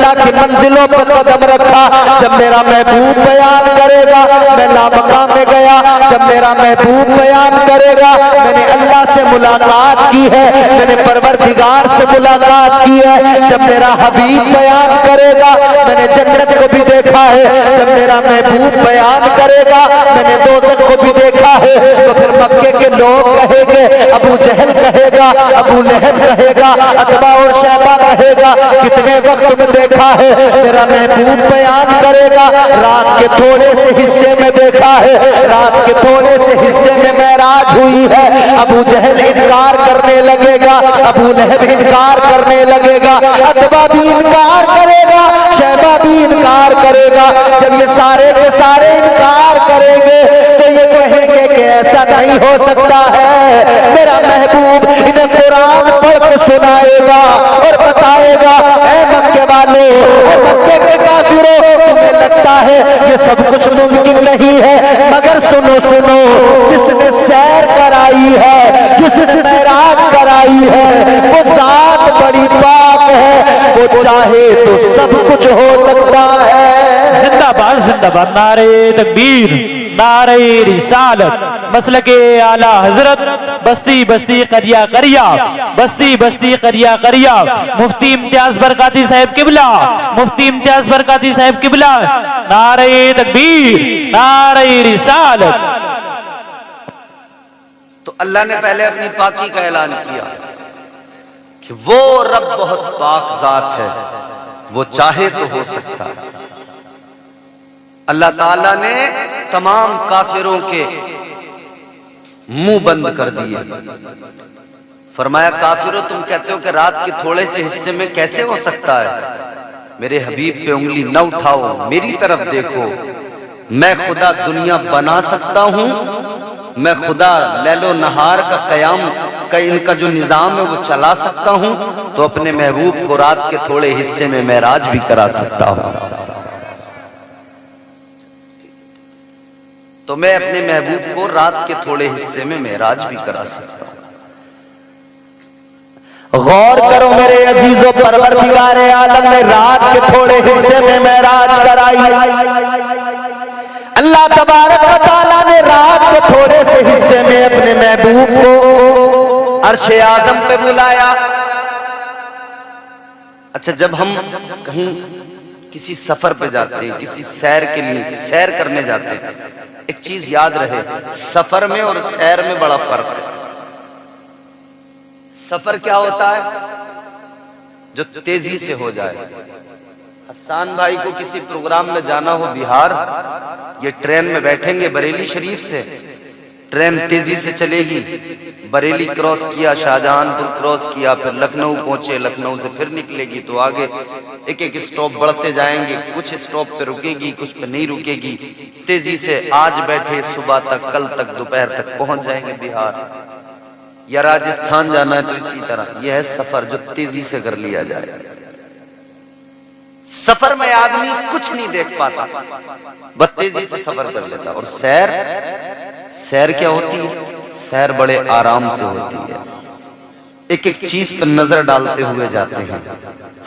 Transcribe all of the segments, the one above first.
अल्लाह की मंजिलों पर कदम रखा। जब मेरा महबूब बयान करेगा मैं लामकाम में गया, जब मेरा महबूब बयान करेगा मैंने अल्लाह से मुलाकात की है, मैंने परवरदिगार से मुलाकात की है। जब मेरा हबीब बयान करेगा मैंने जन्नत को भी देखा है, जब मेरा महबूब बयान करेगा मैंने दोज़ख को भी देखा है। तो फिर मक्के के लोग कहेंगे, अबू जहल कहेगा, अबू लहब कहेगा, अतबा और शैबा कहेगा कितने वक्त में देखा है। मेरा महबूब बयान करेगा रात के थोड़े से हिस्से में देखा है, रात के थोड़े से हिस्से में मेराज हुई है। अबू जहल इनकार करने लगेगा, अबू लहब इनकार करने लगेगा, अतबा भी इनकार करेगा, शैबा भी इनकार करेगा। जब ये सारे के सारे इनकार करेंगे तो ये कहेंगे कि ऐसा नहीं हो सकता है। मेरा महबूब इन्हें कुरान पढ़ के सुनाएगा और बताएगा, ऐ मक्के वालों, ऐ मक्के के काफिरों, तुम्हें लगता है ये सब कुछ मुमकिन नहीं है, मगर सुनो सुनो, जिसने सैर कराई है, जिसने मेराज कराई है, वो ज़ात बड़ी पाक है, वो चाहे तो सब कुछ हो सकता है। जिंदाबाद जिंदाबाद, नारे तकबीर, नारे रिसालत, मसलके आला हजरत, बस्ती बस्ती करिया करिया, बस्ती बस्ती करिया करिया, मुफ्ती इम्तियाज बरकाती साहब किबला, मुफ्ती इम्तियाज बरकाती साहब किबला, नारे तकबीर, नारे रिसालत। तो अल्लाह ने पहले अपनी पाकी का ऐलान किया कि वो रब बहुत पाक जात है, वो चाहे तो हो सकता है। अल्लाह ताला ने तमाम काफिरों के मुंह बंद कर दिए। फरमाया, काफिरों तुम कहते हो कि रात के थोड़े से हिस्से में कैसे हो सकता है? मेरे हबीब पे उंगली न उठाओ, मेरी तरफ देखो। मैं खुदा दुनिया बना सकता हूं, मैं खुदा लैलो नहार का कयाम का इनका जो निजाम है वो चला सकता हूं, तो अपने महबूब को रात के थोड़े हिस्से में मेराज भी करा सकता हूं। तो मैं अपने महबूब को रात के थोड़े हिस्से में मेराज भी करा सकता हूं। गौर करो मेरे अजीजों, परवरदिगारे आलम ने रात के थोड़े हिस्से में मेराज कराई। अल्लाह तबारक व तआला ने रात के थोड़े से हिस्से में अपने महबूब को अर्शे आज़म पे बुलाया। अच्छा, जब हम कहीं किसी सफर पे जाते हैं, किसी सैर के लिए सैर करने जाते हैं, एक चीज याद रहे, सफर में और सैर में बड़ा फर्क है। सफर क्या होता है? जो तेजी से हो जाए। हसन भाई को किसी प्रोग्राम में जाना हो बिहार, ये ट्रेन में बैठेंगे बरेली शरीफ से, ट्रेन तेजी से चलेगी, बरेली क्रॉस किया, शाहजहानपुर क्रॉस किया, फिर लखनऊ पहुंचे, लखनऊ से फिर निकलेगी तो आगे एक एक स्टॉप बढ़ते जाएंगे, कुछ स्टॉप पे रुकेगी, कुछ पे नहीं रुकेगी। तेजी से आज बैठे सुबह तक, कल तक, दोपहर तक पहुंच जाएंगे बिहार या राजस्थान जाना है तो इसी तरह। यह है सफर जो तेजी से कर लिया जाए। सफर में आदमी कुछ नहीं देख पाता, बस तेजी से सफर कर लेता। और सैर, सैर क्या होती है? सैर बड़े आराम से होती है। एक एक चीज पर नजर डालते हुए जाते हैं,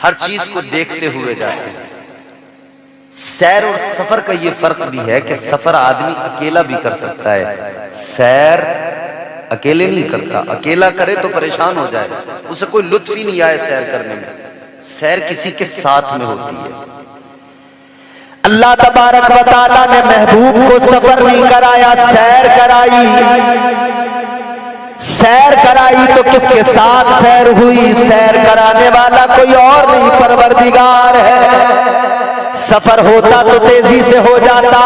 हर चीज को देखते हुए जाते हैं। सैर और सफर का ये फर्क भी है कि सफर आदमी अकेला भी कर सकता है, सैर अकेले नहीं करता। अकेला करे तो परेशान हो जाए, उसे कोई लुत्फ ही नहीं आए सैर करने में। सैर किसी के साथ में होती है। अल्लाह तबारक व तआला ने महबूब को सफर नहीं कराया, सैर कराई। सैर कराई तो किसके साथ सैर हुई? सैर कराने वाला कोई और नहीं, परवरदिगार है। सफर होता तो तेजी से हो जाता,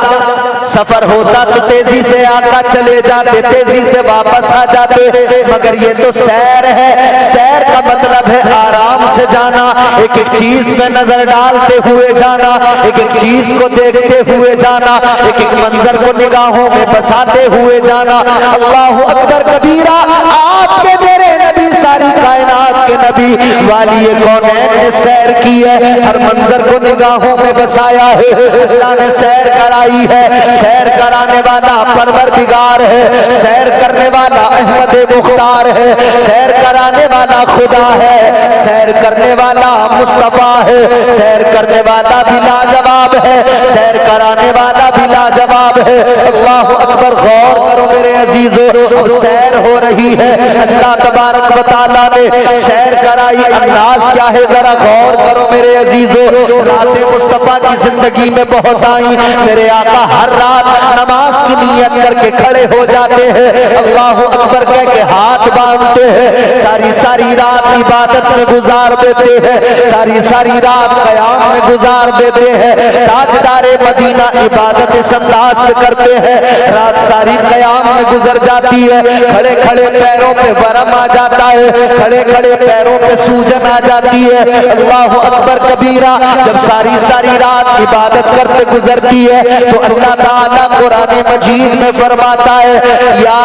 सफर होता तो तेजी से आका चले जाते, तेजी से वापस आ जाते, मगर ये तो सैर है। सैर का मतलब है आराम से जाना, एक एक चीज में नजर डालते हुए जाना, एक एक चीज को देखते हुए जाना, एक एक मंजर को निगाहों में बसाते हुए जाना। अल्लाहु अकबर कबीरा। आपके मेरे नबी सारी कायनात के नबी वाली कौनैन ने सैर की है, हर मंजर को निगाहों में बसाया है। अल्लाह ने सैर कराई है, सैर कराने वाला परवरदिगार है, सैर करने वाला अहमद मुख्तार है, सैर कराने वाला खुदा है, सैर करने वाला मुस्तफा है, सैर करने वाला भी लाजवाब है, सैर कराने वाला भी लाजवाब है। अल्लाह अकबर, गौर करो मेरे अजीजों, अब सैर हो रही है, अल्लाह तबारक व तआला ने सैर कराई। अंदाज क्या है जरा गौर करो मेरे अजीजों। रातें मुस्तफा की जिंदगी में बहुत आई, मेरे आका हर रात नमाज की नियत करके खड़े हो जाते हैं, अल्लाह अकबर कह के हाथ बांधते हैं, सारी सारी रात इबादत में गुजार देते हैं, सारी सारी रात क़याम में गुजार देते हैं। ताजदारे मदीना इबादत इस अंदाज से करते हैं, रात सारी क़याम में गुजर जाती है, खड़े खड़े पैरों पे वरम आ जाता है, खड़े खड़े पैरों पे सूजन आ जाती है। अल्लाह अकबर कबीरा, जब सारी सारी रात इबादत करते गुजरती है तो अल्लाह ताला कुरान मजीद में फरमाता है, या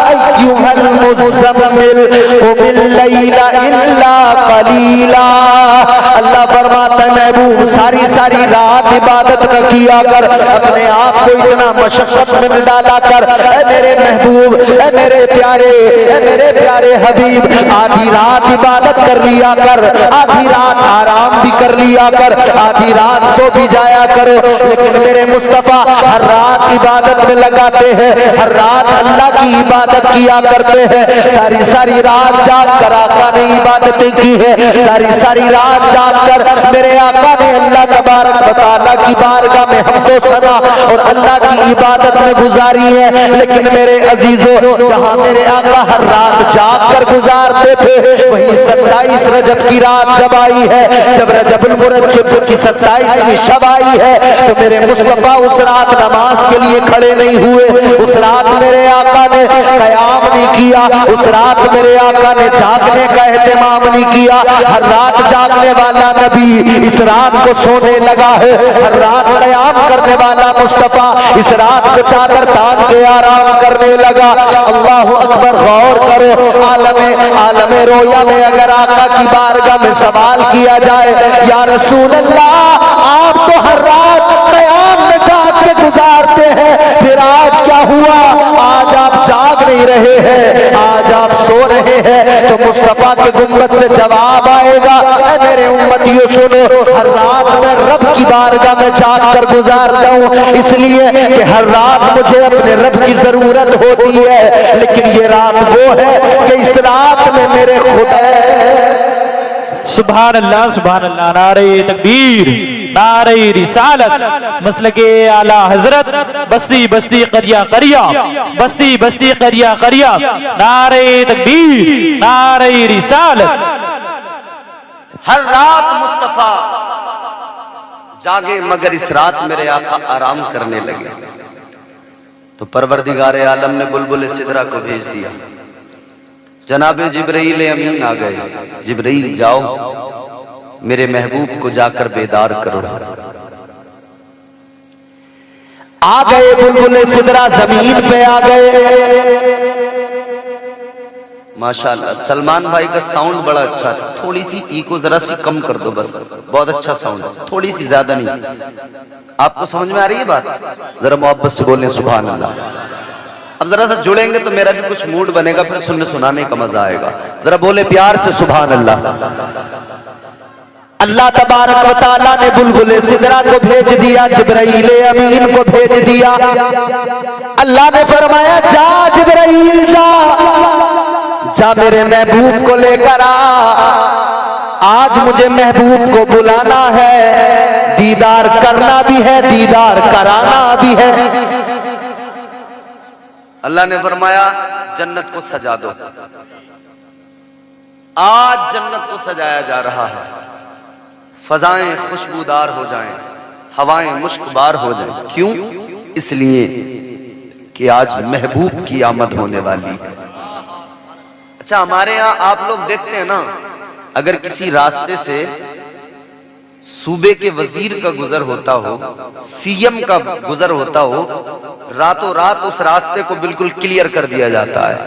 अय्युहल मुज़म्मिल क़ुमिल लैला इल्ला क़लीला। अल्लाह फरमाता है महबूब सारी सारी रात इबादत न किया कर, अपने आप को इतना मशक्कत में न डाला कर। ऐ मेरे महबूब, ऐ मेरे प्यारे, ऐ मेरे प्यारे हबीब, आधी रात इबादत कर लिया कर, आधी रात आराम भी कर लिया कर, आधी रात सो भी जाया करो। लेकिन मेरे मुस्तफा हर रात इबादत में लगाते हैं, हर रात अल्लाह की इबादत किया करते हैं। सारी सारी रात जाग कर आका ने इबादतें की है, सारी सारी रात जाग कर मेरे आका ने अल्लाह तबारक व तआला की बारगाह में हमदो सना और अल्लाह की इबादत में गुजारी है। लेकिन मेरे अजीजों, जहां मेरे आका हर रात जाग कर गुजारते थे, वही 27 रजब की रात जब आई है, जब रजबुल मुरज्जब की 27वीं शब आई है, तो मेरे मुस्तफा उस रात नमाज के लिए खड़े नहीं हुए, उस रात मेरे आका ने क़याम नहीं किया, उस रात मेरे आका ने जागने का एहतमाम नहीं किया। हर रात जागने वाला नबी इस रात को सोने लगा है, हर रात क़याम करने वाला मुस्तफा इस रात को चादर तान के आराम करने लगा। अल्लाह अकबर, गौर करो, आलमे रोया में अगर आका की बारगाह में सवाल किया जाए, या रसूल अल्लाह आप तो हर रात क़याम में जाग के गुजारते हैं, फिर आज क्या हुआ, आज आप जाग नहीं रहे हैं, आज आप सो रहे हैं? तो मुस्तफा के गुम्बद से जवाब आएगा, ऐ मेरे उम्मतियों सुनो, हर रात मैं रब की बारगाह में जाग कर गुजारता हूँ, इसलिए कि हर रात मुझे अपने रब की जरूरत होती है। लेकिन ये रात वो है कि इस रात में मेरे खुदा सुभान अल्लाह, सुभान अल्लाह, नारे तकबीर, नारे रिसालत, मसलके आला हजरत, बस्ती बस्ती करिया करिया, बस्ती बस्ती करिया करिया, नारे तकबीर, नारे रिसालत। हर रात मुस्तफा जागे, मगर इस रात मेरे आका आराम करने लगे। तो परवरदिगार आलम ने बुलबुल सिदरा को भेज दिया, जनाबे जिब्राइल अमीन आ गए, जिब्राइल जाओ मेरे महबूब को जाकर बेदार करो। आ गए बुलबुल सिदरा, जमीन पे आ गए। माशाल्लाह, सलमान भाई का साउंड बड़ा अच्छा है, थोड़ी सी इको जरा सी कम कर दो बस, बहुत अच्छा साउंड है, थोड़ी सी ज्यादा नहीं। आपको समझ में आ रही है बात? जरा मोहब्बत से बोलें सुभान अल्लाह। अब जरा सा जुड़ेंगे तो मेरा भी कुछ मूड बनेगा, फिर सुनने सुनाने का मजा आएगा। जरा बोले प्यार से सुभान अल्लाह। अल्लाह तबारक व तआला ने बुलबुल सिदरा को भेज दिया, जिब्राइल अमीन को भेज दिया। अल्लाह ने फरमाया, जा जिब्राइल जा, जा मेरे महबूब को लेकर आ, आज मुझे महबूब को बुलाना है, दीदार करना भी है, दीदार कराना भी है। अल्लाह ने फरमाया, जन्नत को सजा दो। आज जन्नत को सजाया जा रहा है, फजाएं खुशबूदार हो जाएं, हवाएं मुश्कबार हो जाएं। क्यों? इसलिए कि आज महबूब की आमद होने वाली है। अच्छा, हमारे यहाँ आप लोग देखते हैं ना, अगर किसी रास्ते से सूबे के वजीर का गुजर होता हो, सीएम का गुजर होता हो, रातों रात उस रास्ते को बिल्कुल क्लियर कर दिया जाता है।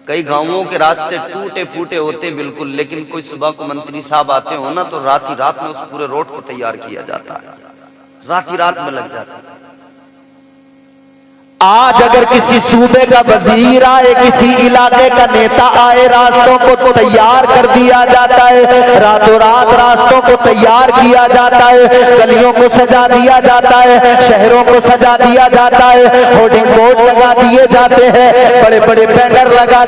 कई गांवों के रास्ते टूटे फूटे होते हैं बिल्कुल, लेकिन कोई सुबह को मंत्री साहब आते हो ना तो रात ही रात में उस पूरे रोड को तैयार किया जाता है, रात ही रात में लग जाता है। आज अगर किसी सूबे का वजीर आए, किसी इलाके का नेता आए, रास्तों को तैयार कर दिया जाता है, रातों रात रास्तों को तैयार किया जाता है, गलियों को सजा दिया जाता है, शहरों को सजा दिया जाता है, होर्डिंग बोर्ड लगा दिए जाते हैं, बड़े बड़े बैनर लगा